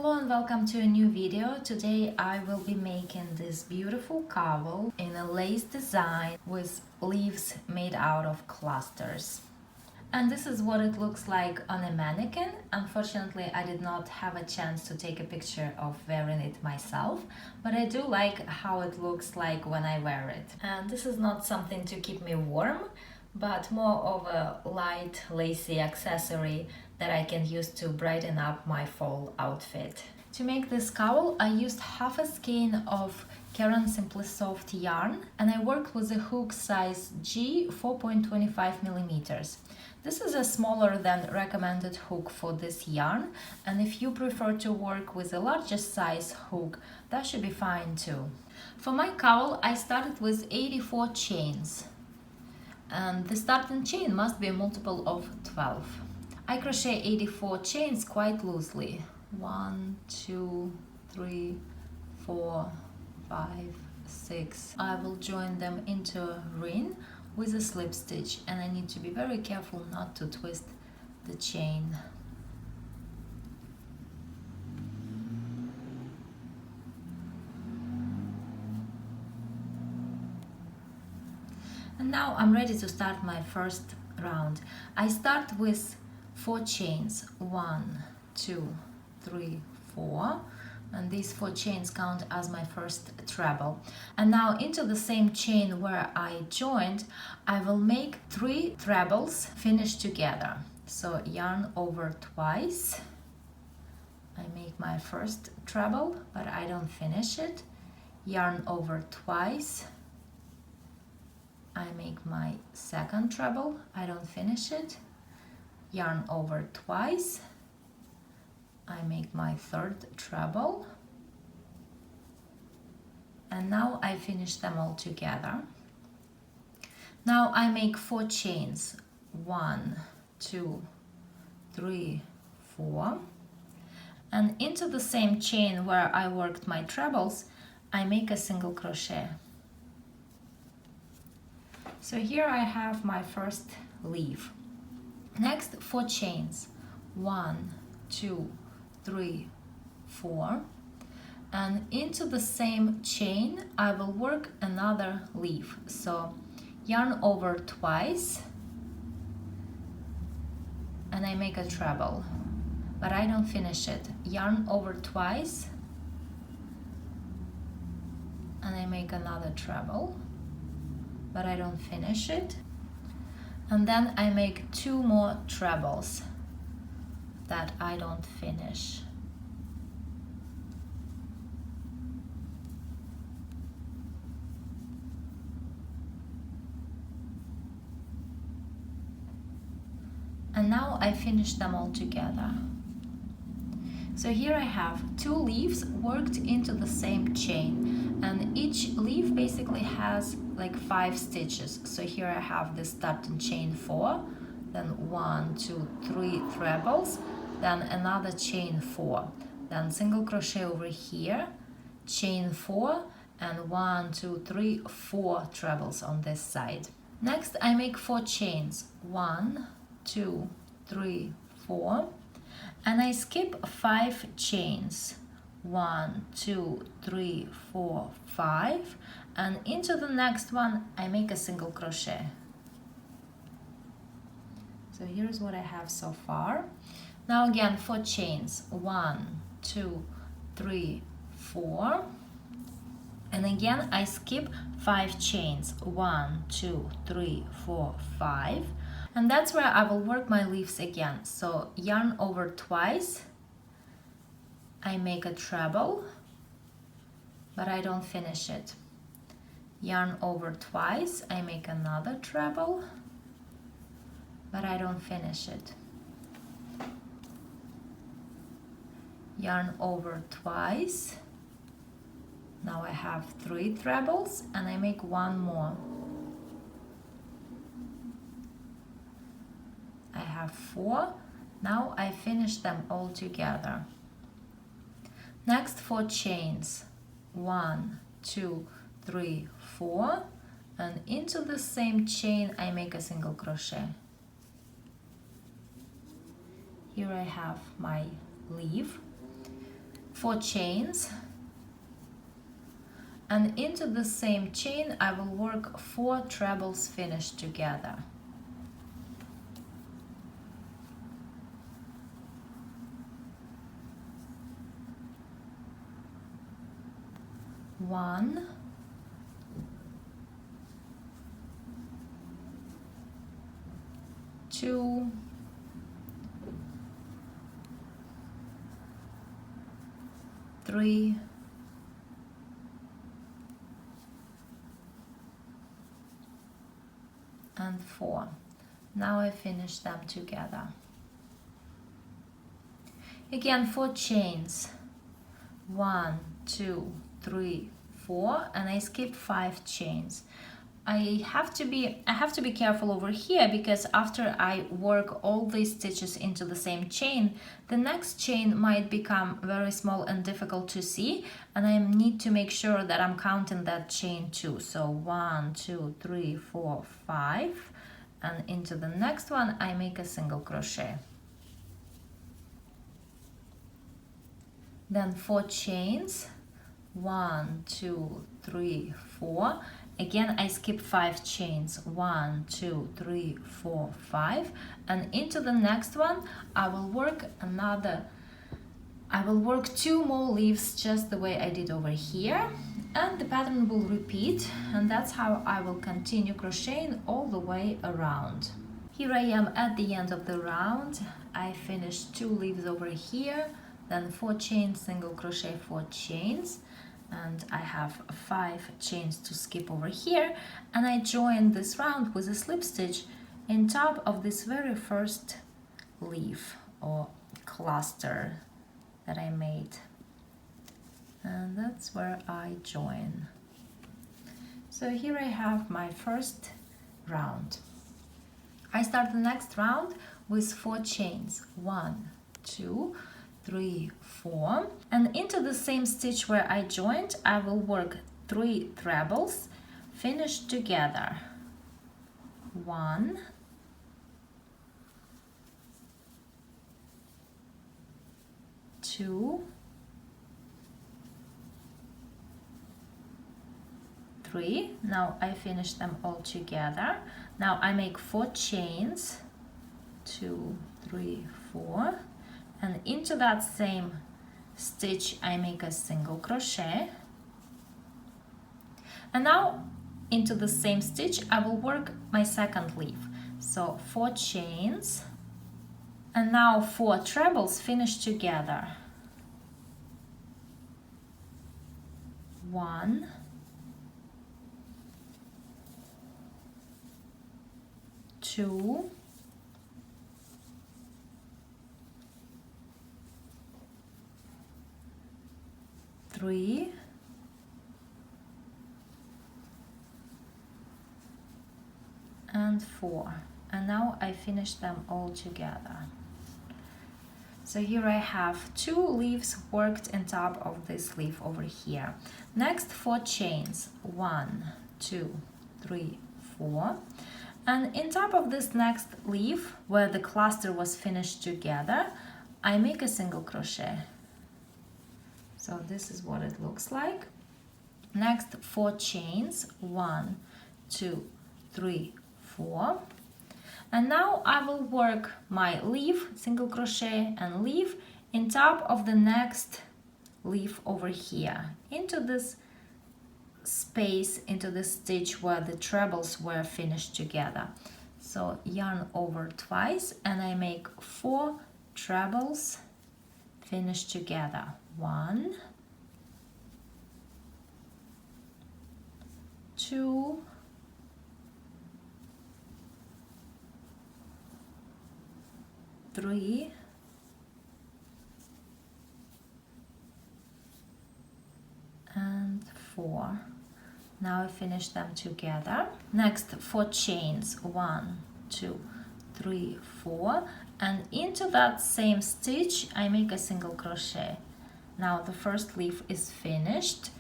Hello and welcome to a new video. Today I will be making this beautiful cowl in a lace design with leaves made out of clusters. And this is what it looks like on a mannequin. Unfortunately, I did not have a chance to take a picture of wearing it myself, but I do like how it looks like when I wear it. And this is not something to keep me warm, but more of a light, lacy accessory that I can use to brighten up my fall outfit. To make this cowl, I used half a skein of Caron Simply Soft yarn, and I worked with a hook size G 4.25 millimeters. This is a smaller than recommended hook for this yarn, and if you prefer to work with a larger size hook, that should be fine too. For my cowl, I started with 84 chains, and the starting chain must be a multiple of 12. I crochet 84 chains quite loosely. 1, 2, 3, 4, 5, 6. I will join them into a ring with a slip stitch, and I need to be very careful not to twist the chain. And now I'm ready to start my first round. I start with 4 chains. 1, 2, 3, 4, and these 4 chains count as my first treble. And now into the same chain where I joined, I will make 3 trebles finished together. So yarn over twice. I make my first treble, but I don't finish it. Yarn over twice. I make my second treble. I don't finish it. Yarn over twice. I make my third treble, and now I finish them all together. Now I make 4 chains. 1, 2, 3, 4, and into the same chain where I worked my trebles, I make a single crochet. So here I have my first leaf. Next, 4 chains. 1, 2, 3, 4, and into the same chain I will work another leaf. So yarn over twice, and I make a treble, but I don't finish it. Yarn over twice, and I make another treble, but I don't finish it. And then I make 2 more trebles that I don't finish. And now I finish them all together. So here I have 2 leaves worked into the same chain, and each leaf basically has like 5 stitches. So here I have the starting chain 4, then 1, 2, 3 trebles, then another chain 4, then single crochet over here, chain 4, and 1, 2, 3, 4 trebles on this side. Next I make 4 chains. 1, 2, 3, 4, and I skip 5 chains. 1, 2, 3, 4, 5, and into the next one I make a single crochet. So here's what I have so far. Now again 4 chains. 1, 2, 3, 4, and again I skip 5 chains. 1, 2, 3, 4, 5, and that's where I will work my leaves again. So yarn over twice, I make a treble, but I don't finish it. Yarn over twice, I make another treble, but I don't finish it. Yarn over twice. Now I have 3 trebles, and I make 1 more. I have 4. Now I finish them all together. Next 4 chains. 1, 2, 3, 4, and into the same chain I make a single crochet. Here I have my leaf. 4 chains, and into the same chain I will work 4 trebles finished together. One, two, three, and 4. Now I finish them together. Again, 4 chains. 1, 2, 3, 4, and I skipped 5 chains. I have to be careful over here, because after I work all these stitches into the same chain, the next chain might become very small and difficult to see, and I need to make sure that I'm counting that chain too. So 1, 2, 3, 4, 5, and into the next one I make a single crochet. Then 4 chains, 1, 2, 3, 4. Again, I skip 5 chains, 1, 2, 3, 4, 5, and into the next one I will work 2 more leaves just the way I did over here, and the pattern will repeat, and that's how I will continue crocheting all the way around. Here I am at the end of the round. I finished 2 leaves over here, then 4 chains, single crochet, 4 chains, and I have 5 chains to skip over here, and I join this round with a slip stitch in top of this very first leaf or cluster that I made, and that's where I join. So here I have my first round. I start the next round with 4 chains, 1, 2, 3, 4, and into the same stitch where I joined I will work 3 trebles finished together. 1, 2, 3. Now I finish them all together. Now I make 4 chains, 2, 3, 4, and into that same stitch I make a single crochet, and now into the same stitch I will work my second leaf. So 4 chains, and now 4 trebles finished together. 1, 2, 3, and 4, and now I finish them all together. So here I have 2 leaves worked on top of this leaf over here. Next 4 chains, 1, 2, 3, 4, and in top of this next leaf where the cluster was finished together I make a single crochet. So this is what it looks like. Next 4 chains, 1, 2, 3, 4, and now I will work my leaf, single crochet and leaf in top of the next leaf over here into this space, into the stitch where the trebles were finished together. So yarn over twice and I make 4 trebles finished together. 1, 2, 3, and 4. Now I finish them together. Next 4 chains, 1, 2, 3, 4, and into that same stitch I make a single crochet. Now the first leaf is finished.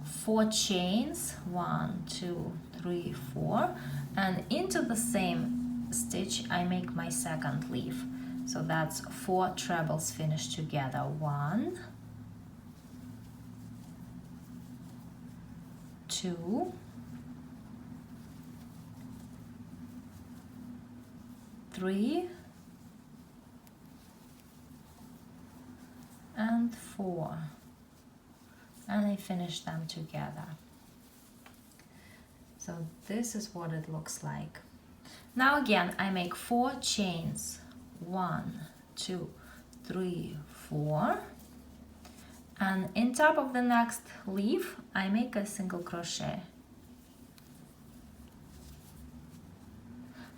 4 chains, 1, 2, 3, 4, and into the same stitch I make my second leaf. So that's 4 trebles finished together. 1, 2, 3, and 4, and I finish them together. So this is what it looks like. Now again, I make 4 chains. 1, 2, 3, 4, and in top of the next leaf I make a single crochet.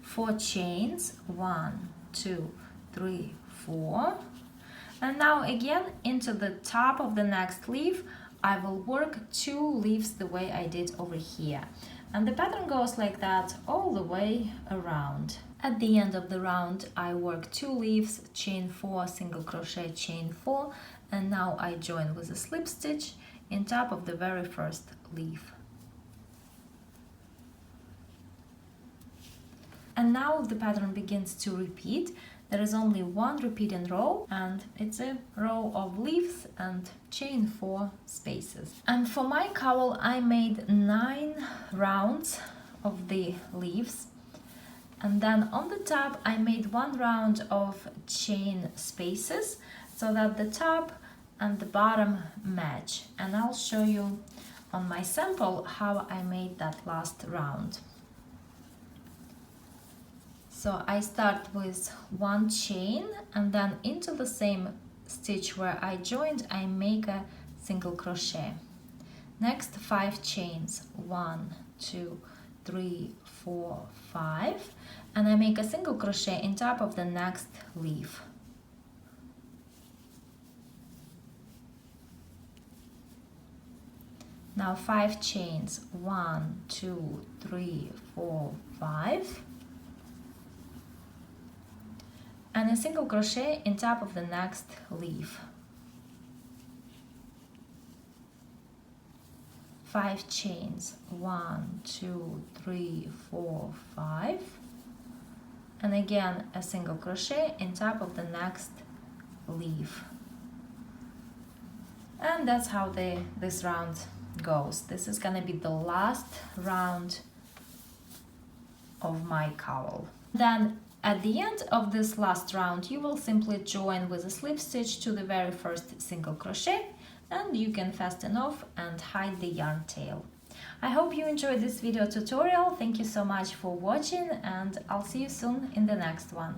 4 chains. 1, 2, 3, 4, and now again into the top of the next leaf I will work 2 leaves the way I did over here, and the pattern goes like that all the way around. At the end of the round I work 2 leaves, chain 4, single crochet, chain 4, and now I join with a slip stitch in top of the very first leaf. And now the pattern begins to repeat. There is only 1 repeating row, and it's a row of leaves and chain 4 spaces. And for my cowl I made 9 rounds of the leaves, and then on the top I made 1 round of chain spaces so that the top and the bottom match, and I'll show you on my sample how I made that last round. So I start with 1 chain, and then into the same stitch where I joined I make a single crochet. Next 5 chains. 1, 2, 3, 4, 5, and I make a single crochet in top of the next leaf. Now 5 chains. 1, 2, 3, 4, 5, and a single crochet in top of the next leaf. 5 chains. 1, 2, 3, 4, 5, and again a single crochet in top of the next leaf. And that's how this round goes. This is gonna be the last round of my cowl. Then at the end of this last round you will simply join with a slip stitch to the very first single crochet, and you can fasten off and hide the yarn tail. I hope you enjoyed this video tutorial. Thank you so much for watching, and I'll see you soon in the next one.